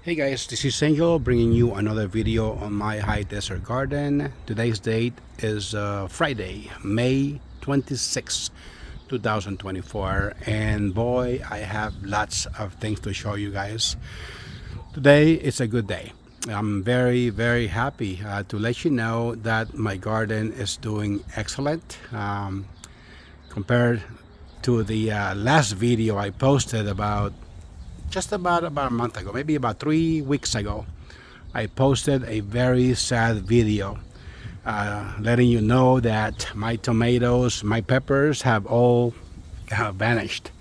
Hey guys, this is Angel bringing you another video on my high desert garden. Today's date is Friday, May 26, 2024, and boy, I have lots of things to show you guys. Today is a good day. I'm very happy to let you know that my garden is doing excellent compared to the last video I posted about a month ago, maybe about 3 weeks ago. I posted a very sad video letting you know that my tomatoes, my peppers have all vanished,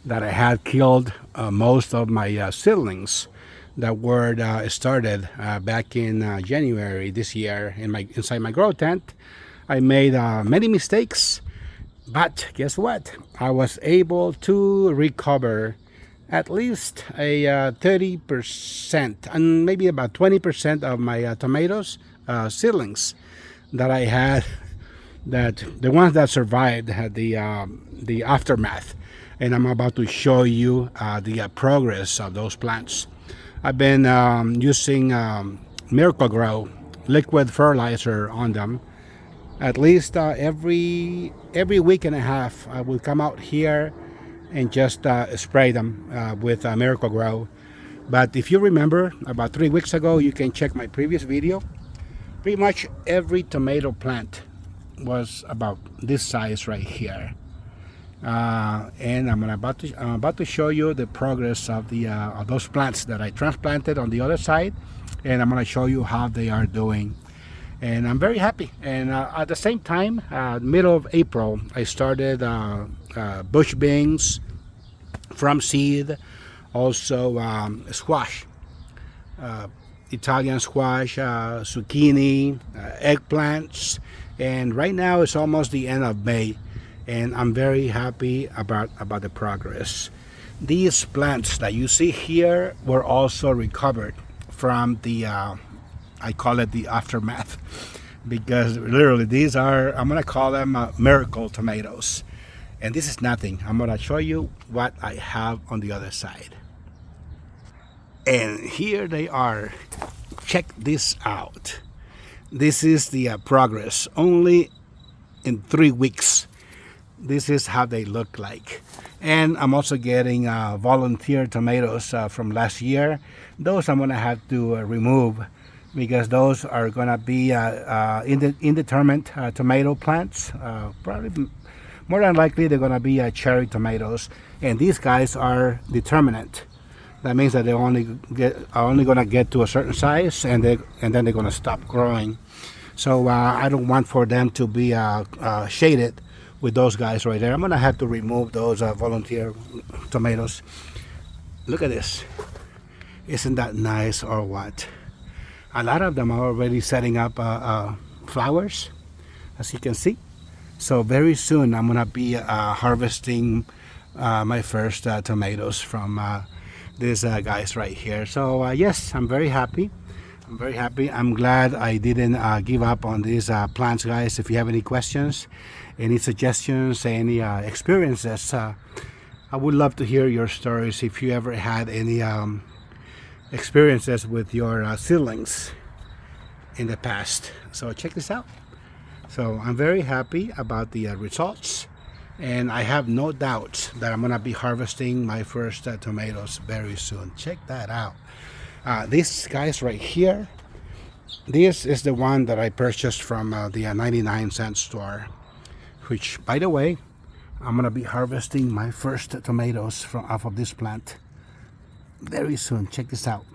that I had killed most of my seedlings that were started back in January this year inside my grow tent. I made many mistakes, but guess what? I was able to recover at least a 30% and maybe about 20% of my tomatoes seedlings that I had, that the ones that survived had the aftermath, and I'm about to show you the progress of those plants. I've been using Miracle Grow liquid fertilizer on them at least every week and a half. I will come out here and just spray them with Miracle Grow. But if you remember, about 3 weeks ago, you can check my previous video. Pretty much every tomato plant was about this size right here. And I'm about to show you the progress of those plants that I transplanted on the other side, and I'm going to show you how they are doing. And I'm very happy. And at the same time, middle of April, I started bush beans from seed, also squash, Italian squash, zucchini, eggplants, and right now it's almost the end of May, and I'm very happy about the progress. These plants that you see here were also recovered from the I call it the aftermath, because literally these are, I'm gonna call them miracle tomatoes. And this is nothing. I'm gonna show you what I have on the other side. And here they are. Check this out. This is the progress only in 3 weeks. This is how they look like. And I'm also getting volunteer tomatoes from last year. Those I'm gonna have to remove, because those are gonna be indeterminate tomato plants. Probably more than likely they're gonna be cherry tomatoes, and these guys are determinate. That means that they are only gonna get to a certain size, and then they're gonna stop growing. So I don't want for them to be shaded with those guys right there. I'm gonna have to remove those volunteer tomatoes. Look at this. Isn't that nice or what? A lot of them are already setting up flowers, as you can see. So very soon I'm gonna be harvesting my first tomatoes from these guys right here. So yes, I'm very happy. I'm glad I didn't give up on these plants, guys. If you have any questions, any suggestions, any experiences, I would love to hear your stories. If you ever had any experiences with your seedlings in the past. So check this out. So I'm very happy about the results, and I have no doubts that I'm gonna be harvesting my first tomatoes very soon. Check that out. These guys right here, this is the one that I purchased from the 99-cent store, which, by the way, I'm gonna be harvesting my first tomatoes off of this plant very soon. Check this out.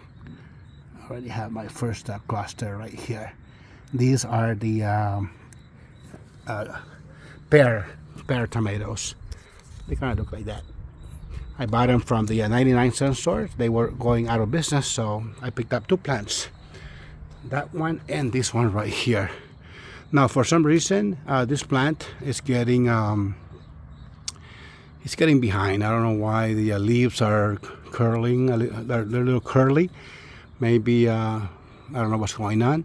I already have my first cluster right here. These are the pear tomatoes. They kind of look like that. I bought them from the 99-cent store. They were going out of business, so I picked up 2 plants. That one and this one right here. Now, for some reason, this plant is getting it's getting behind. I don't know why. The leaves are curling. They're a little curly. Maybe I don't know what's going on.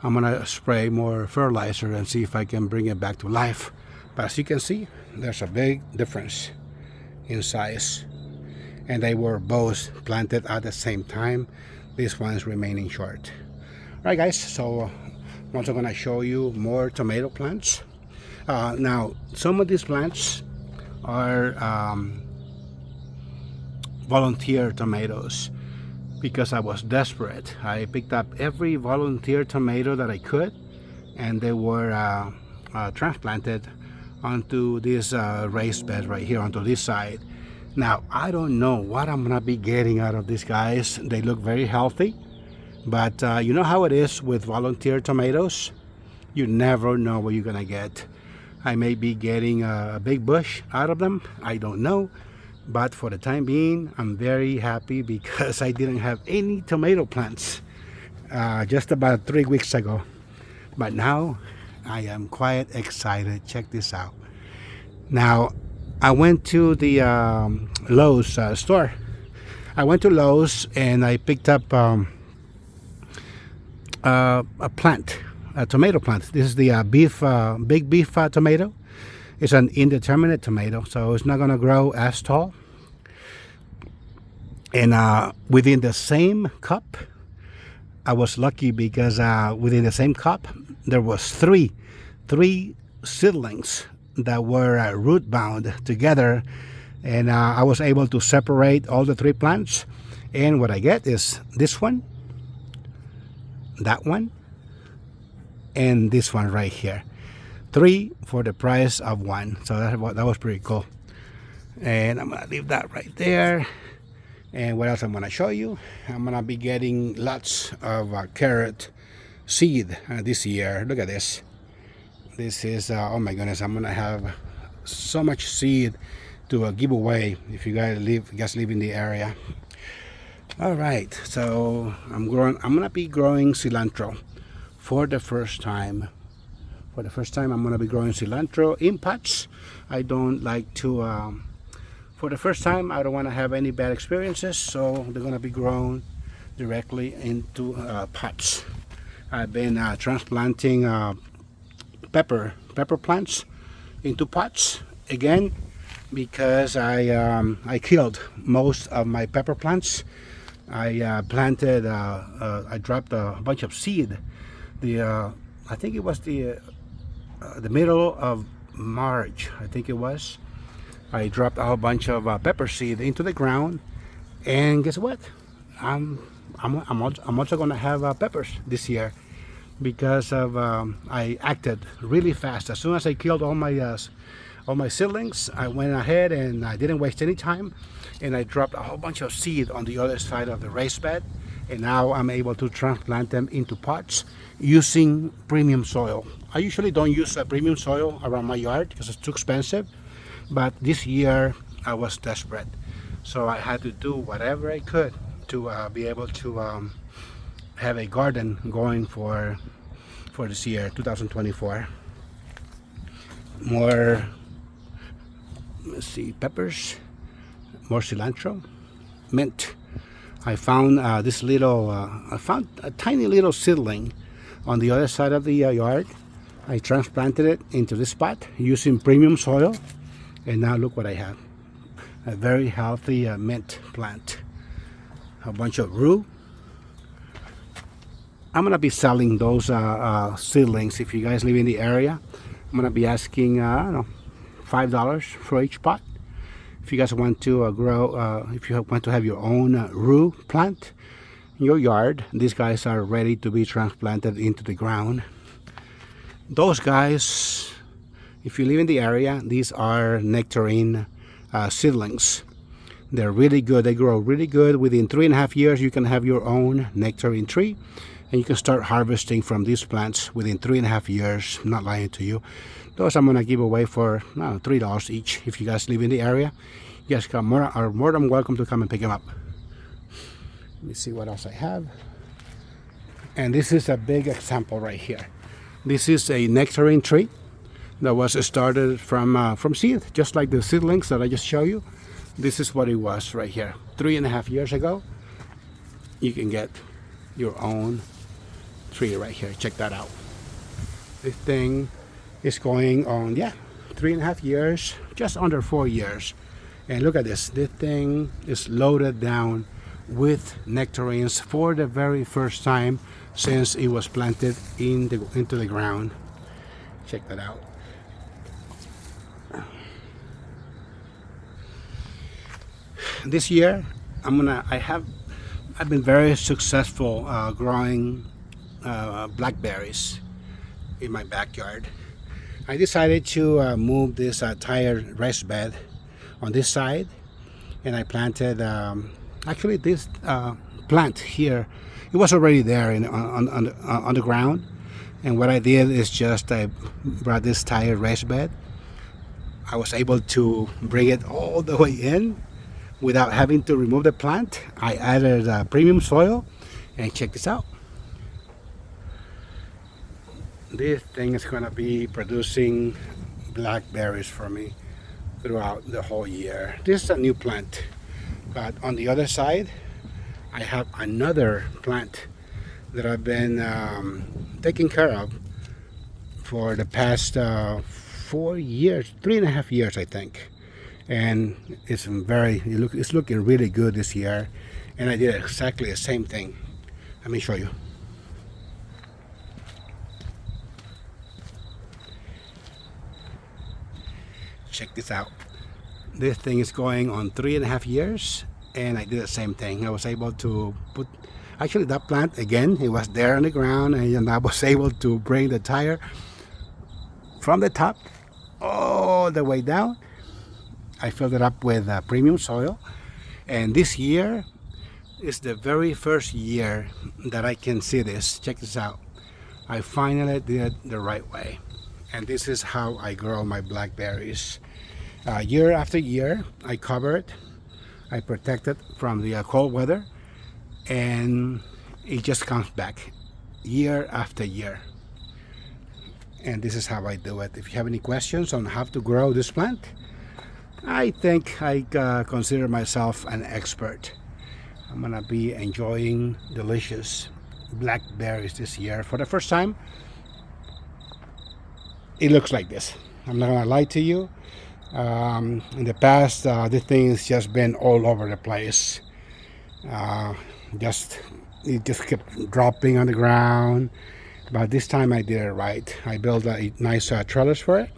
I'm gonna spray more fertilizer and see if I can bring it back to life. But as you can see, there's a big difference in size, and they were both planted at the same time. This one is remaining short. All right, guys, so I'm also going to show you more tomato plants. Now, some of these plants are volunteer tomatoes because I was desperate. I picked up every volunteer tomato that I could, and they were transplanted onto this raised bed right here, onto this side. Now, I don't know what I'm gonna be getting out of these guys. They look very healthy, but you know how it is with volunteer tomatoes? You never know what you're gonna get. I may be getting a big bush out of them, I don't know. But for the time being, I'm very happy because I didn't have any tomato plants just about 3 weeks ago. But now, I am quite excited. Check this out. Now, I went to the Lowe's store. I went to Lowe's and I picked up a plant, a tomato plant. This is the big beef tomato. It's an indeterminate tomato, so it's not going to grow as tall. And within the same cup, I was lucky because within the same cup, there was three seedlings that were root bound together, and I was able to separate all the 3 plants, and what I get is this one, that one, and this one right here. 3 for the price of 1, so that was pretty cool. And I'm gonna leave that right there. And what else I'm gonna show you? I'm gonna be getting lots of carrot seed this year. Look at this. This is oh my goodness, I'm gonna have so much seed to give away if you guys live in the area. All right, so I'm gonna be growing cilantro for the first time. I'm gonna be growing cilantro in pots. I don't like to for the first time, I don't want to have any bad experiences, so they're gonna be grown directly into pots. I've been transplanting pepper plants into pots again because I killed most of my pepper plants. I planted I dropped a bunch of seed. I think it was the middle of March, I think it was. I dropped a whole bunch of pepper seed into the ground, and guess what? I'm also gonna have peppers this year because of I acted really fast. As soon as I killed all my seedlings, I went ahead and I didn't waste any time, and I dropped a whole bunch of seed on the other side of the raised bed, and now I'm able to transplant them into pots using premium soil. I usually don't use premium soil around my yard because it's too expensive, but this year I was desperate, so I had to do whatever I could to be able to have a garden going for this year, 2024. More, let's see, peppers, more cilantro, mint. I found this little, I found a tiny little seedling on the other side of the yard. I transplanted it into this spot using premium soil, and now look what I have. A very healthy mint plant. A bunch of rue. I'm gonna be selling those seedlings. If you guys live in the area, I'm gonna be asking I don't know, $5 for each pot. If you guys want to grow, if you want to have your own rue plant in your yard, these guys are ready to be transplanted into the ground. Those guys, if you live in the area, these are nectarine seedlings. They're really good. They grow really good. Within 3.5 years, you can have your own nectarine tree, and you can start harvesting from these plants within 3.5 years. I'm not lying to you. Those I'm gonna give away for $3 each. If you guys live in the area, you guys are more than welcome to come and pick them up. Let me see what else I have. And this is a big example right here. This is a nectarine tree that was started from seed, just like the seedlings that I just showed you. This is what it was right here. 3.5 years ago, you can get your own tree right here. Check that out. This thing is going on, 3.5 years, just under 4 years. And look at this. This thing is loaded down with nectarines for the very first time since it was planted into the ground. Check that out. This year I've been very successful growing blackberries in my backyard. I decided to move this tire raised bed on this side, and I planted actually this plant here. It was already there on the ground, and what I did is just I brought this tire raised bed. I was able to bring it all the way in without having to remove the plant. I added premium soil, and check this out. This thing is going to be producing blackberries for me throughout the whole year. This is a new plant, but on the other side I have another plant that I've been taking care of for the past 4 years, 3.5 years I think, and it's looking really good this year. And I did exactly the same thing. Let me show you. Check this out. This thing is going on 3.5 years, and I did the same thing. I was able to put actually that plant again. It was there on the ground, and I was able to bring the tire from the top all the way down. I filled it up with premium soil, and this year is the very first year that I can see this. Check this out. I finally did it the right way, and this is how I grow my blackberries. Year after year, I cover it, I protect it from the cold weather, and it just comes back year after year. And this is how I do it. If you have any questions on how to grow this plant, I think I consider myself an expert. I'm gonna be enjoying delicious blackberries this year for the first time. It looks like this. I'm not gonna lie to you. In the past, this thing has just been all over the place. It just kept dropping on the ground. But this time I did it right. I built a nice trellis for it,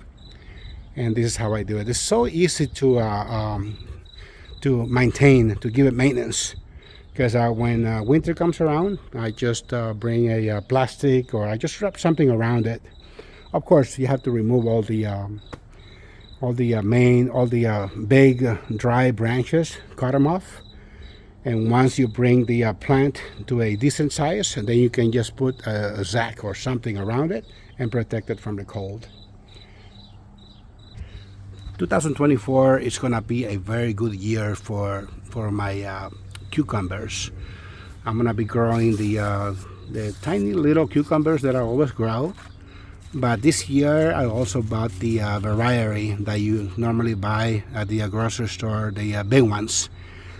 and this is how I do it. It's so easy to maintain, to give it maintenance. Because when winter comes around, I just bring a plastic, or I just wrap something around it. Of course, you have to remove all the big dry branches, cut them off. And once you bring the plant to a decent size, and then you can just put a zack or something around it and protect it from the cold. 2024 is going to be a very good year for my cucumbers. I'm going to be growing the tiny little cucumbers that I always grow. But this year I also bought the variety that you normally buy at the grocery store, the big ones.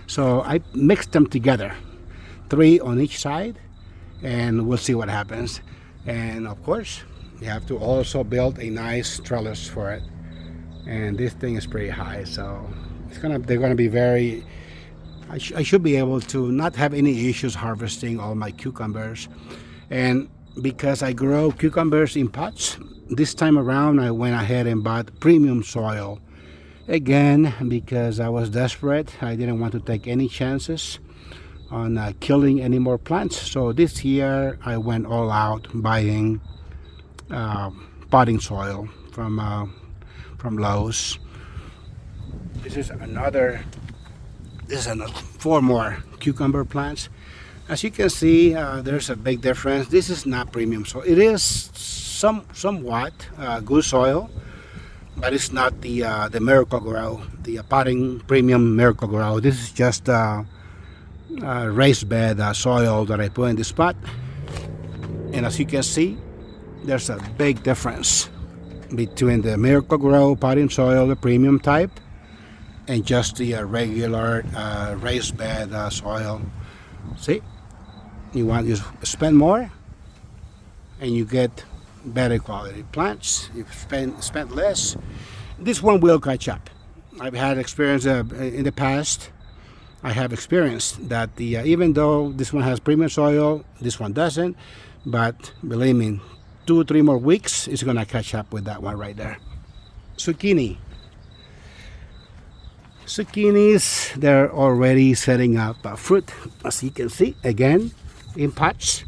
So I mixed them together, 3 on each side, and we'll see what happens. And of course, you have to also build a nice trellis for it. And this thing is pretty high, so they're gonna be very. I should be able to not have any issues harvesting all my cucumbers. And because I grow cucumbers in pots, this time around I went ahead and bought premium soil. Again, because I was desperate, I didn't want to take any chances on killing any more plants. So this year I went all out buying potting soil from Lowe's. This is another 4 more cucumber plants. As you can see, there's a big difference. This is not premium soil. It is somewhat good soil, but it's not the Miracle-Gro, the potting premium Miracle-Gro. This is just raised bed soil that I put in this pot. And as you can see, there's a big difference between the Miracle-Gro potting soil, the premium type, and just the regular raised bed soil. See, you want to spend more and you get better quality plants. You spend less, this one will catch up. I've had experience in the past I have experienced that the even though this one has premium soil, this one doesn't. But believe me, 2-3 more weeks it's gonna catch up with that one right there. Zucchini. Zucchinis, they're already setting up fruit, as you can see, again in pots.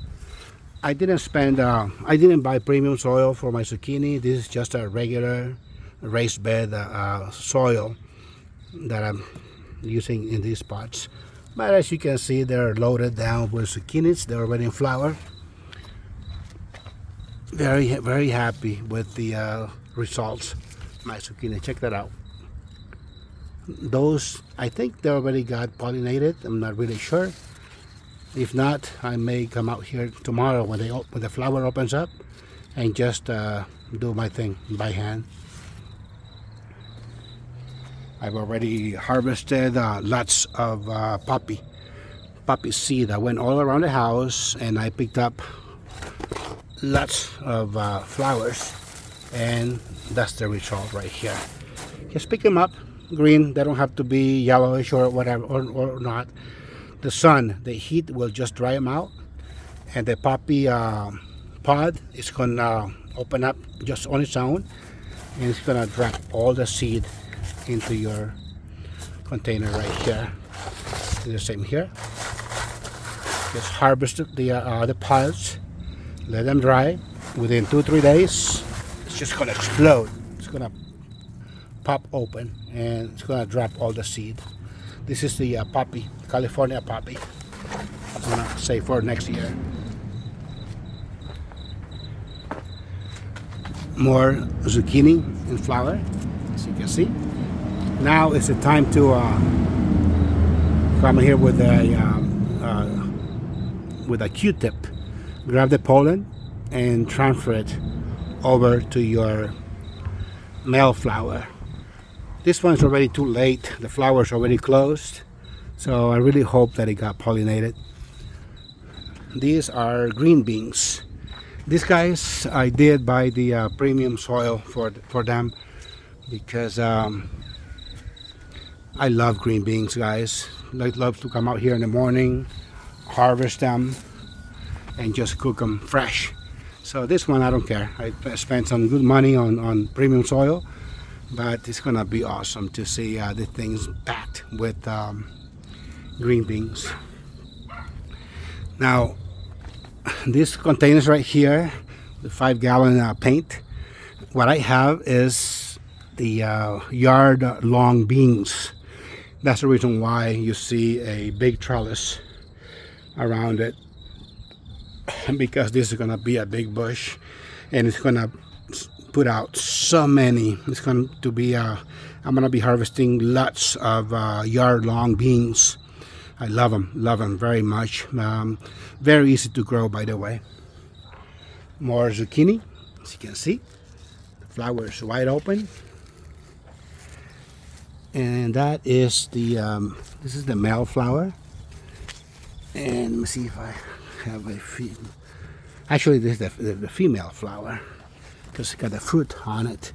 I didn't buy premium soil for my zucchini. This is just a regular raised bed soil that I'm using in these pots. But as you can see, they're loaded down with zucchinis. They're already in flower. Very happy with the results. My zucchini, check that out. Those, I think they already got pollinated. I'm not really sure. If not, I may come out here tomorrow when the flower opens up and just do my thing by hand. I've already harvested lots of poppy seed. I went all around the house and I picked up lots of flowers, and that's the result right here. Just pick them up, green. They don't have to be yellowish or whatever, or not. The sun, the heat will just dry them out, and the poppy pod is gonna open up just on its own, and it's gonna drop all the seed into your container right here. Do the same here. Just harvest the pods, let them dry. Within 2-3 days, it's just gonna explode. It's gonna pop open, and it's gonna drop all the seed. This is the poppy, California poppy. I'm gonna say for next year. More zucchini in flower, as you can see. Now is the time to come here with a Q-tip, grab the pollen and transfer it over to your male flower. This one's already too late. The flower's already closed, so I really hope that it got pollinated. These are green beans. These guys, I did buy the premium soil for them because I love green beans, guys. I love to come out here in the morning, harvest them, and just cook them fresh. So this one, I don't care. I spent some good money on premium soil, but it's gonna be awesome to see the things packed with green beans. Now, these containers right here, the 5-gallon paint, what I have is the yard long beans. That's the reason why you see a big trellis around it, because this is gonna be a big bush and it's gonna put out so many. It's going to be I'm gonna be harvesting lots of yard long beans. I love them very much. Very easy to grow, by the way. More zucchini, as you can see. The flower is wide open, and that is the this is the male flower. And let me see if I have a female. Actually, this is the female flower, because it's got the fruit on it.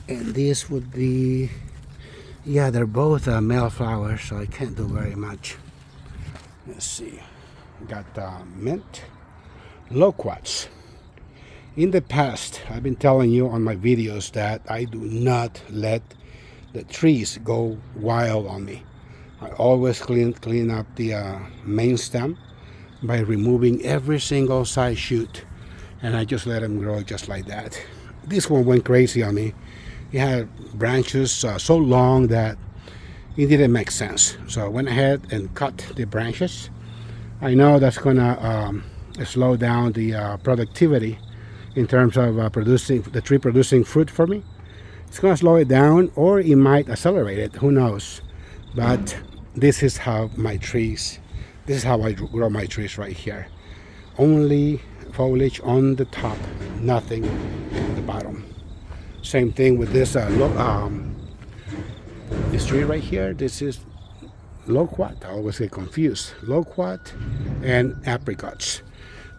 And this would be, yeah, they're both male flowers, so I can't do very much. Let's see. Got mint, loquats. In the past, I've been telling you on my videos that I do not let the trees go wild on me. I always clean up the main stem by removing every single side shoot, and I just let them grow just like that. This one went crazy on me. It had branches so long that it didn't make sense. So I went ahead and cut the branches. I know that's gonna slow down the productivity in terms of producing the tree producing fruit for me. It's gonna slow it down, or it might accelerate it. Who knows? But this is how my trees. This is how I grow my trees right here. Only foliage on the top, nothing on the bottom. Same thing with this this tree right here. This is loquat. I always get confused. Loquat and apricots.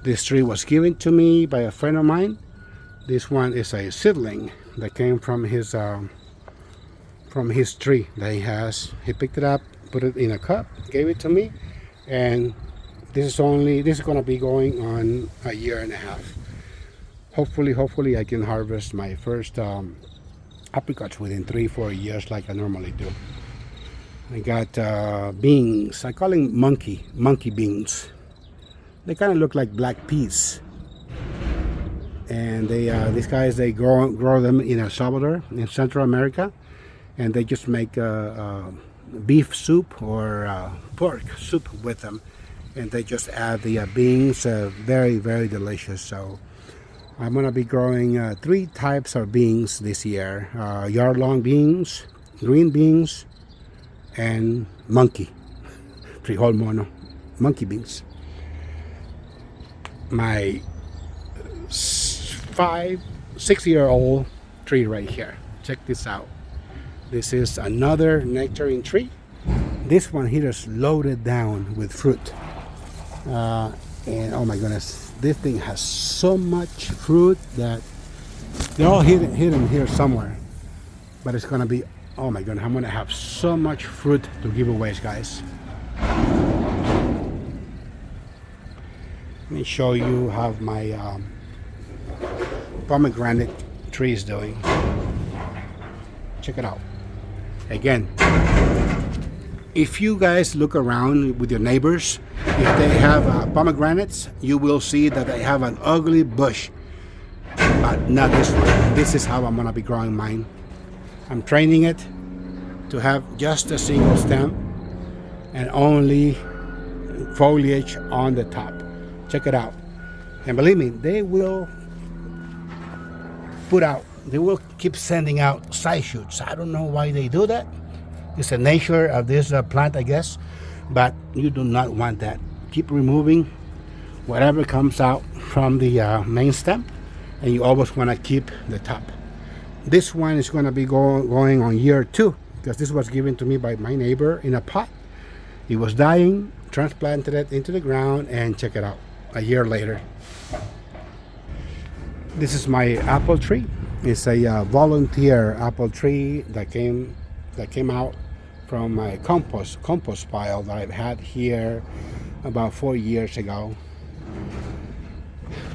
This tree was given to me by a friend of mine. This one is a seedling that came from his tree that he has. He picked it up put it in a cup, gave it to me, and this is gonna be going on a year and a half. Hopefully I can harvest my first apricots within 3-4 years like I normally do. I got beans. I call them monkey beans. They kind of look like black peas. And these guys, they grow them in El Salvador, in Central America, and they just make beef soup or pork soup with them, and they just add the beans. Very delicious. So I'm gonna be growing 3 types of beans this year: yard-long beans, green beans, and monkey frijol mono, monkey beans. My 6-year-old tree right here. Check this out. This is another nectarine tree. This one here is loaded down with fruit. And oh my goodness, this thing has so much fruit that they're all hidden here somewhere. But it's gonna be, oh my goodness, I'm gonna have so much fruit to give away, guys. Let me show you how my pomegranate tree is doing. Check it out. Again, if you guys look around with your neighbors, if they have pomegranates, you will see that they have an ugly bush, but not this one. This is how I'm gonna be growing mine. I'm training it to have just a single stem and only foliage on the top. Check it out. And believe me, they will keep sending out side shoots. I don't know why they do that. It's the nature of this plant, I guess, but you do not want that. Keep removing whatever comes out from the main stem, and you always want to keep the top. This one is going to be going on year 2, because this was given to me by my neighbor in a pot. It was dying, transplanted it into the ground, and check it out, a year later. This is my apple tree. It's a volunteer apple tree that came out from my compost pile that I've had here about 4 years ago.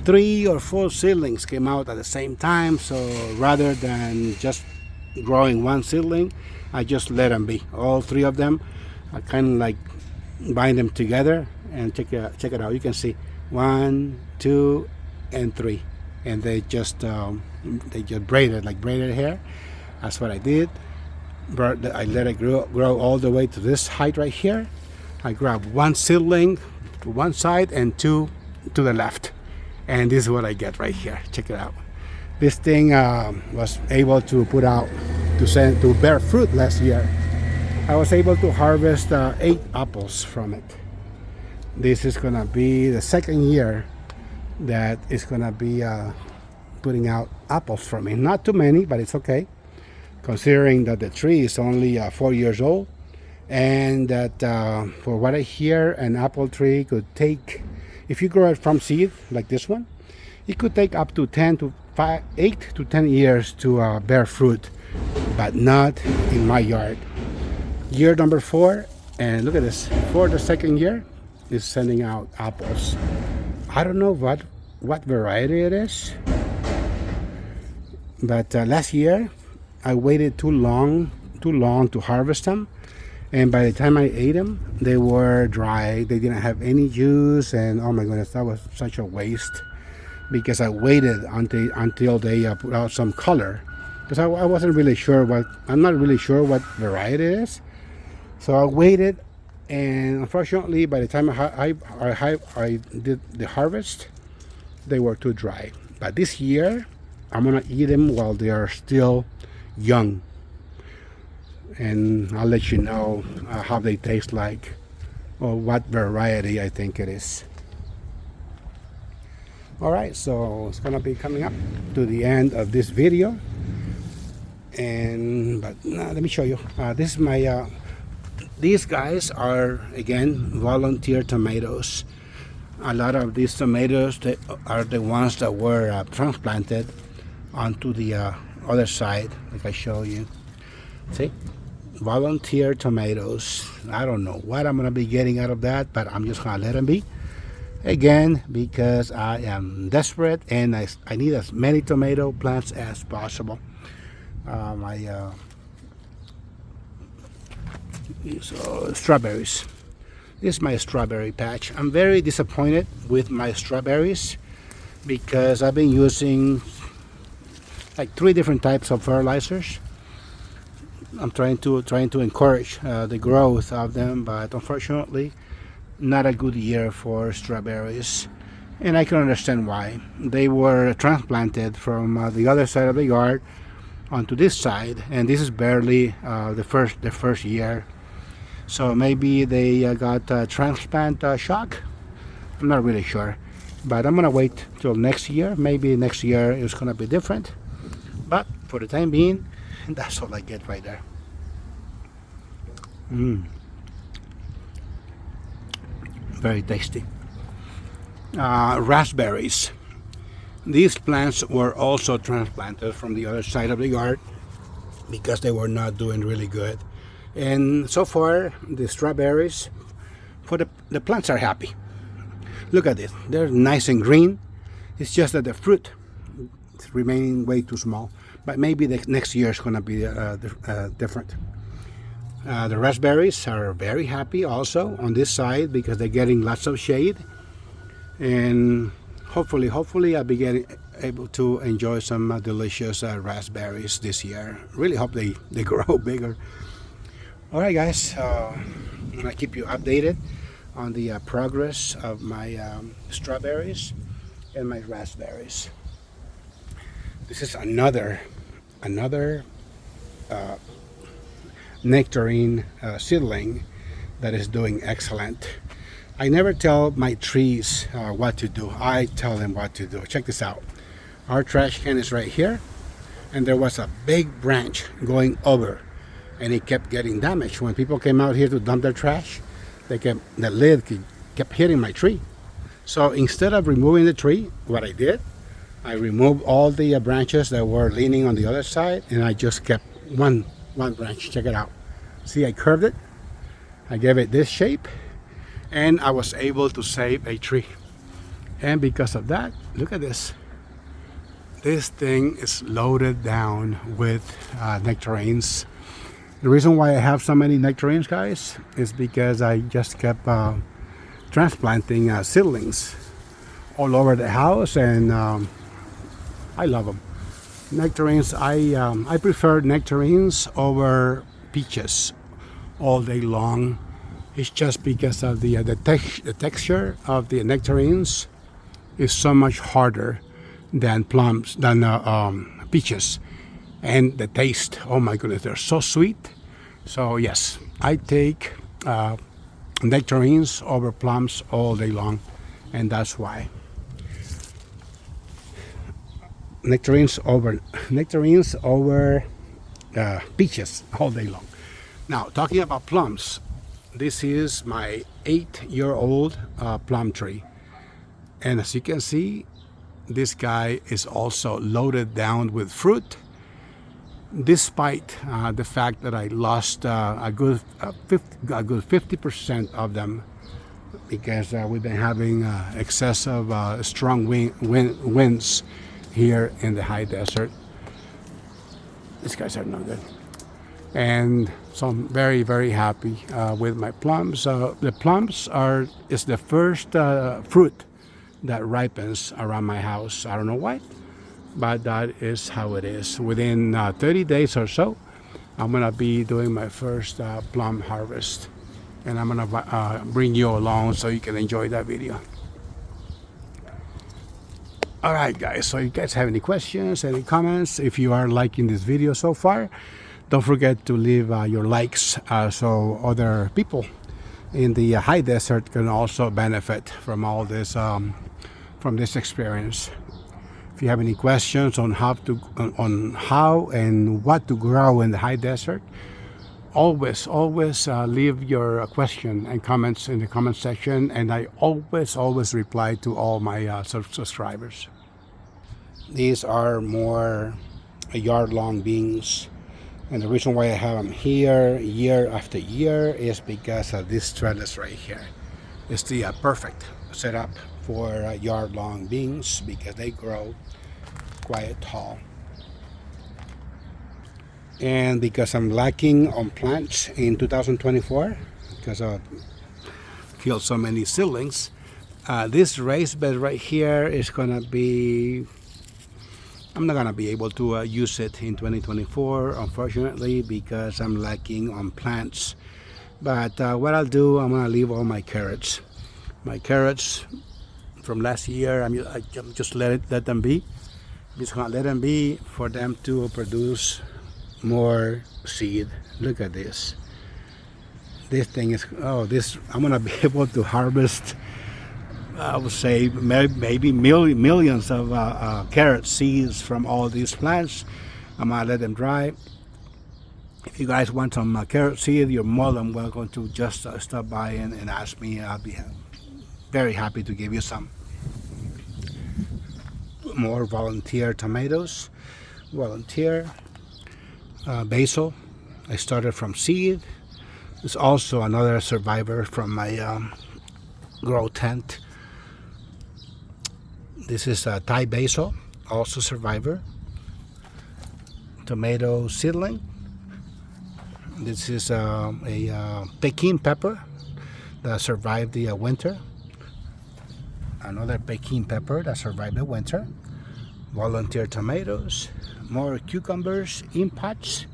3 or 4 seedlings came out at the same time, so rather than just growing one seedling, I just let them be. All 3 of them, I kind of like bind them together, and check it out. You can see 1, 2, and 3, and they just braided hair. That's what I did. But I let it grow all the way to this height right here. I grabbed 1 seedling to one side and 2 to the left, and this is what I get right here. Check it out. This thing was able to bear fruit last year. I was able to harvest 8 apples from it. This is gonna be the 2nd year that it's gonna be putting out apples from me. Not too many, but it's okay, considering that the tree is only 4 years old, and that for what I hear, an apple tree could take, if you grow it from seed like this one, it could take up to 8 to 10 years to bear fruit, but not in my yard. Year number 4, and look at this, for the 2nd year is sending out apples. I don't know what variety it is, but last year I waited too long to harvest them, and by the time I ate them, they were dry. They didn't have any juice, and oh my goodness, that was such a waste, because I waited until they put out some color, because I wasn't really sure I'm not really sure what variety it is. So I waited, and unfortunately, by the time I did the harvest, they were too dry. But this year, I'm gonna eat them while they are still young, and I'll let you know how they taste like, or what variety I think it is. Alright, so it's gonna be coming up to the end of this video, but let me show you. This is my these guys are, again, volunteer tomatoes. A lot of these tomatoes are the ones that were transplanted onto the other side, like I show you. See, volunteer tomatoes. I don't know what I'm gonna be getting out of that, but I'm just gonna let them be. Again, because I am desperate and I need as many tomato plants as possible. Strawberries. This is my strawberry patch. I'm very disappointed with my strawberries because I've been using like 3 different types of fertilizers. I'm trying to encourage the growth of them, but unfortunately not a good year for strawberries, and I can understand why. They were transplanted from the other side of the yard onto this side, and this is barely the first year, so maybe they got transplant shock. I'm not really sure, but I'm gonna wait till next year. Maybe next year is gonna be different, but for the time being, that's all I get right there. Very tasty. Raspberries. These plants were also transplanted from the other side of the yard because they were not doing really good. And so far, the strawberries, for the plants are happy. Look at this. They're nice and green. It's just that the fruit is remaining way too small. But maybe the next year is going to be different. The raspberries are very happy also on this side because they're getting lots of shade, and hopefully I'll be able to enjoy some delicious raspberries this year. Really hope they grow bigger. Alright guys, I'm going to keep you updated on the progress of my strawberries and my raspberries. This is another nectarine seedling that is doing excellent. I never tell my trees what to do. I tell them what to do. Check this out. Our trash can is right here, and there was a big branch going over, and it kept getting damaged. When people came out here to dump their trash, the lid kept hitting my tree. So instead of removing the tree, what I did, I removed all the branches that were leaning on the other side, and I just kept one branch. Check it out. See, I curved it. I gave it this shape, and I was able to save a tree. And because of that, look at this. This thing is loaded down with nectarines. The reason why I have so many nectarines, guys, is because I just kept transplanting seedlings all over the house, and I love them. Nectarines, I prefer nectarines over peaches all day long. It's just because of the texture of the nectarines is so much harder than peaches, and the taste, oh my goodness, they're so sweet. So yes, I take nectarines over plums all day long, and that's why. Nectarines over peaches all day long. Now, talking about plums, this is my 8-year-old plum tree, and as you can see, this guy is also loaded down with fruit, despite the fact that I lost a good 50% of them because we've been having excessive strong winds here in the high desert. These guys are no good. And so I'm very, very happy with my plums. The plums is the first fruit that ripens around my house. I don't know why, but that is how it is. Within 30 days or so, I'm gonna be doing my first plum harvest, and I'm gonna bring you along so you can enjoy that video. Alright guys, so if you guys have any questions, any comments, if you are liking this video so far, don't forget to leave your likes so other people in the high desert can also benefit from all this, from this experience. If you have any questions on how and what to grow in the high desert, always leave your question and comments in the comment section, and I always reply to all my subscribers. These are more yard-long beans. And the reason why I have them here year after year is because of this trellis right here. It's the perfect setup for yard-long beans because they grow quite tall. And because I'm lacking on plants in 2024, because I killed so many seedlings, this raised bed right here is gonna be, I'm not gonna be able to use it in 2024, unfortunately, because I'm lacking on plants. But what I'll do, I'm gonna leave all my carrots. My carrots from last year, I'm just let them be. I'm just gonna let them be for them to produce more seed. Look at this. This thing is, oh, this, I'm gonna be able to harvest, I would say maybe millions of carrot seeds from all these plants. I'm gonna let them dry. If you guys want some carrot seed, you're more than welcome to just stop by and ask me. I'll be very happy to give you some. More volunteer tomatoes, volunteer basil. I started from seed. It's also another survivor from my grow tent. This is Thai basil, also survivor. Tomato seedling. This is a Peking pepper that survived the winter. Another Peking pepper that survived the winter. Volunteer tomatoes. More cucumbers in pots.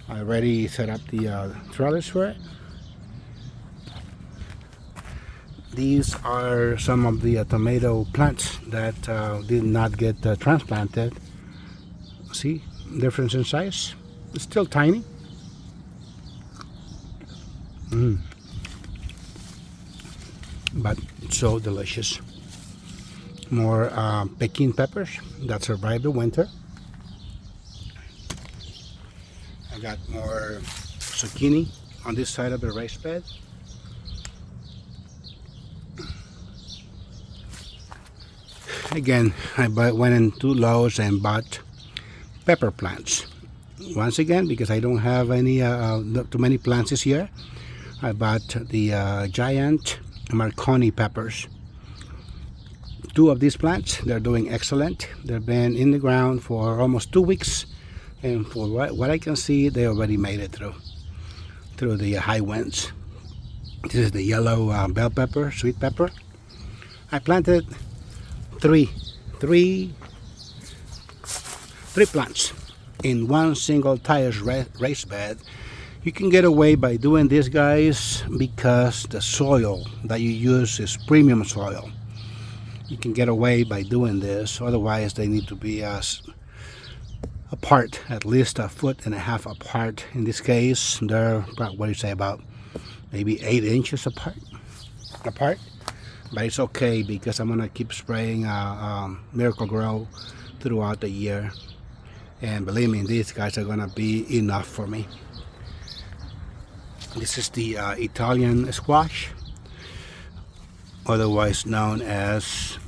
I already set up the trellis for it. These are some of the tomato plants that did not get transplanted. See, difference in size. It's still tiny. But so delicious. More Peking peppers that survived the winter. I got more zucchini on this side of the raised bed. Again, I went into Lowe's and bought pepper plants. Once again, because I don't have any too many plants this year, I bought the giant Marconi peppers. 2 of these plants, they're doing excellent. They've been in the ground for almost 2 weeks, and for what I can see, they already made it through the high winds. This is the yellow bell pepper, sweet pepper. I planted three plants in one single tires raised bed. You can get away by doing this, guys, because the soil that you use is premium soil. You can get away by doing this. Otherwise, they need to be apart, at least 1.5 feet apart. In this case, they're, what do you say, about maybe 8 inches apart. But it's okay because I'm gonna keep spraying Miracle-Gro throughout the year, and believe me, these guys are gonna be enough for me. This is the Italian squash, otherwise known as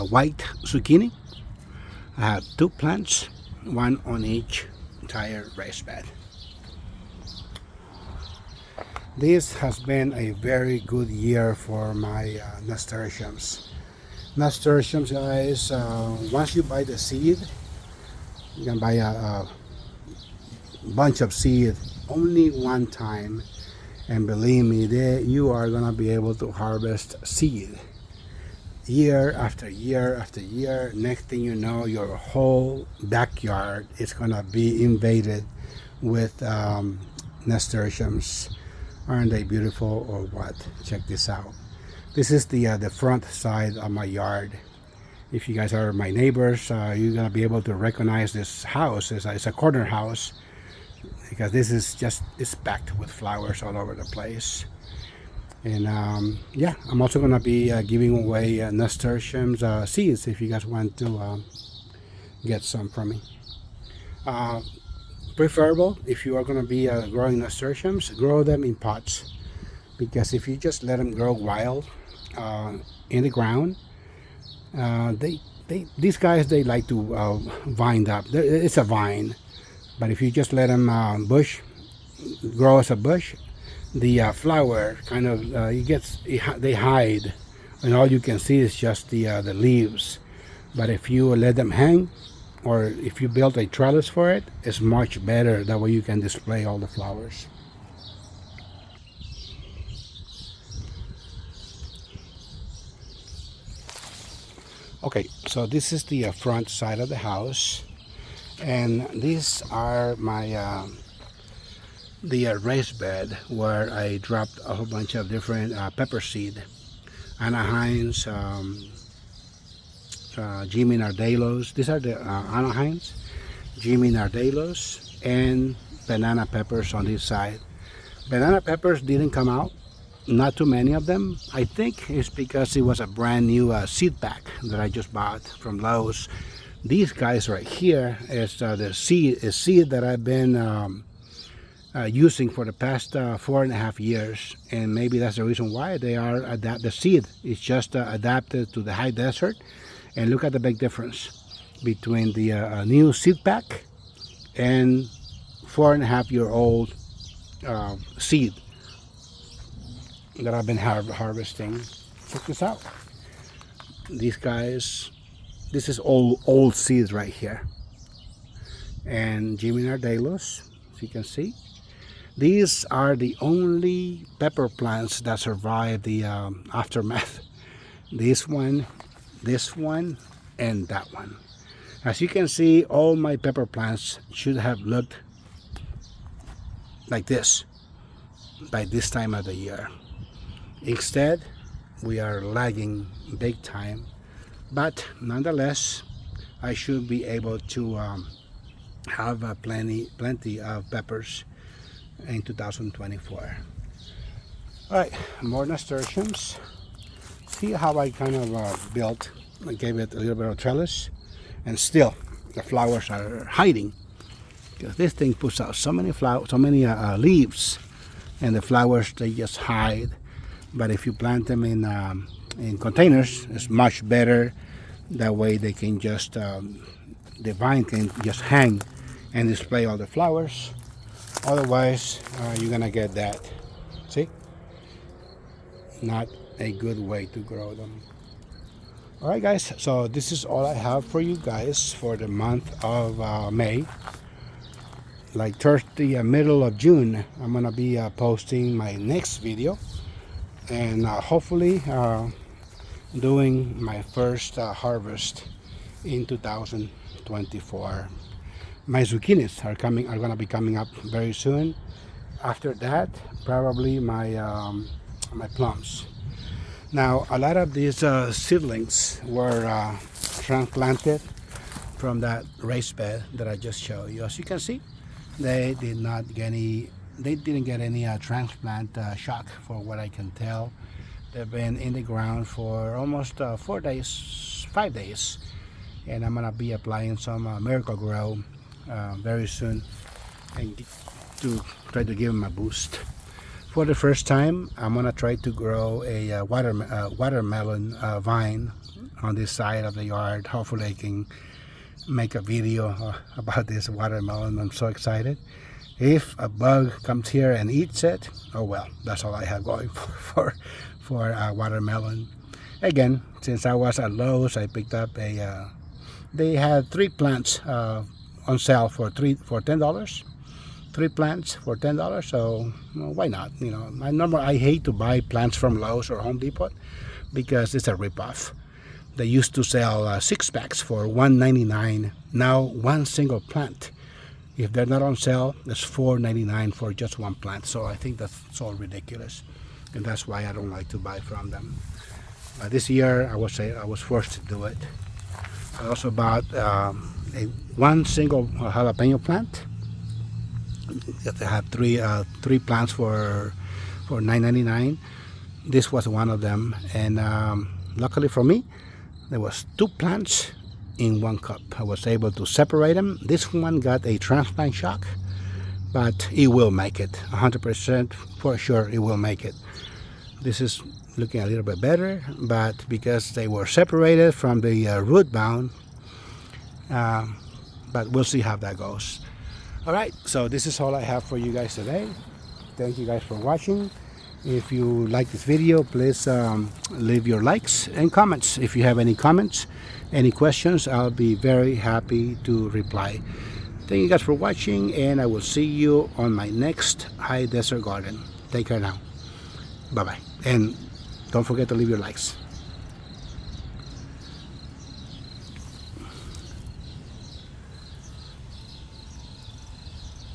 white zucchini. I have 2 plants, 1 on each entire raised bed. This has been a very good year for my nasturtiums. Nasturtiums, guys, once you buy the seed, you can buy a bunch of seed only one time, and believe me, you are gonna be able to harvest seed year after year after year. Next thing you know, your whole backyard is gonna be invaded with nasturtiums. Aren't they beautiful or what? Check this out. This is the front side of my yard. If you guys are my neighbors, you're gonna be able to recognize this house. It's a corner house because this is it's packed with flowers all over the place. And yeah, I'm also gonna be giving away nasturtiums seeds if you guys want to get some from me. Preferable, if you are going to be growing nasturtiums, grow them in pots, because if you just let them grow wild in the ground, these guys, they like to vine up. It's a vine, But if you just let them grow as a bush, the flower kind of they hide, and all you can see is just the leaves. But if you let them hang, or if you build a trellis for it, it's much better. That way you can display all the flowers. Okay, so this is the front side of the house, and these are my the raised bed where I dropped a whole bunch of different pepper seed. Anna Hines, Jimmy Nardelos. These are the Anna Hines, Jimmy Nardelos, and banana peppers on this side. Banana peppers didn't come out, not too many of them. I think it's because it was a brand new seed pack that I just bought from Lowe's. These guys right here is the seed that I've been using for the past 4.5 years, and maybe that's the reason why they are the seed is just adapted to the high desert. And look at the big difference between the new seed pack and 4.5-year-old seed that I've been harvesting. Check this out. These guys, this is old seeds right here. And Jimmy Nardelos, as you can see, these are the only pepper plants that survive the aftermath. This one, and that one. As you can see, all my pepper plants should have looked like this by this time of the year. Instead, we are lagging big time, but nonetheless, I should be able to have plenty of peppers in 2024. All right, more nasturtiums. See how I kind of built. I gave it a little bit of trellis, and still the flowers are hiding because this thing puts out so many leaves, and the flowers, they just hide. But if you plant them in containers, it's much better. That way they can just the vine can just hang and display all the flowers. Otherwise, you're gonna get that. See, not a good way to grow them. All right, guys, so this is all I have for you guys for the month of May. Like towards the middle of June, I'm gonna be posting my next video, and hopefully doing my first harvest in 2024. My zucchinis are gonna be coming up very soon. After that, probably my my plums. Now, a lot of these seedlings were transplanted from that raised bed that I just showed you. As you can see, they didn't get any transplant shock, for what I can tell. They've been in the ground for almost 5 days, and I'm gonna be applying some Miracle-Gro very soon, and to try to give them a boost. For the first time, I'm gonna try to grow a watermelon vine on this side of the yard. Hopefully I can make a video about this watermelon. I'm so excited. If a bug comes here and eats it, oh well, that's all I have going for watermelon. Again, since I was at Lowe's, I picked up they had 3 plants on sale for $10. 3 plants for $10, so well, why not? You know, I hate to buy plants from Lowe's or Home Depot because it's a ripoff. They used to sell 6-packs for $1.99. Now one single plant, if they're not on sale, it's $4.99 for just one plant. So I think that's so ridiculous, and that's why I don't like to buy from them. This year I was forced to do it. I also bought one single jalapeno plant. They have three plants for $9.99. This was one of them, and luckily for me, there was 2 plants in 1 cup. I was able to separate them. This one got a transplant shock, but it will make it 100% for sure. It will make it. This is looking a little bit better, but because they were separated from the root bound, but we'll see how that goes. All right, so this is all I have for you guys today. Thank you guys for watching. If you like this video, please leave your likes and comments. If you have any comments, any questions, I'll be very happy to reply. Thank you guys for watching, and I will see you on my next high desert garden. Take care now. Bye bye, and don't forget to leave your likes.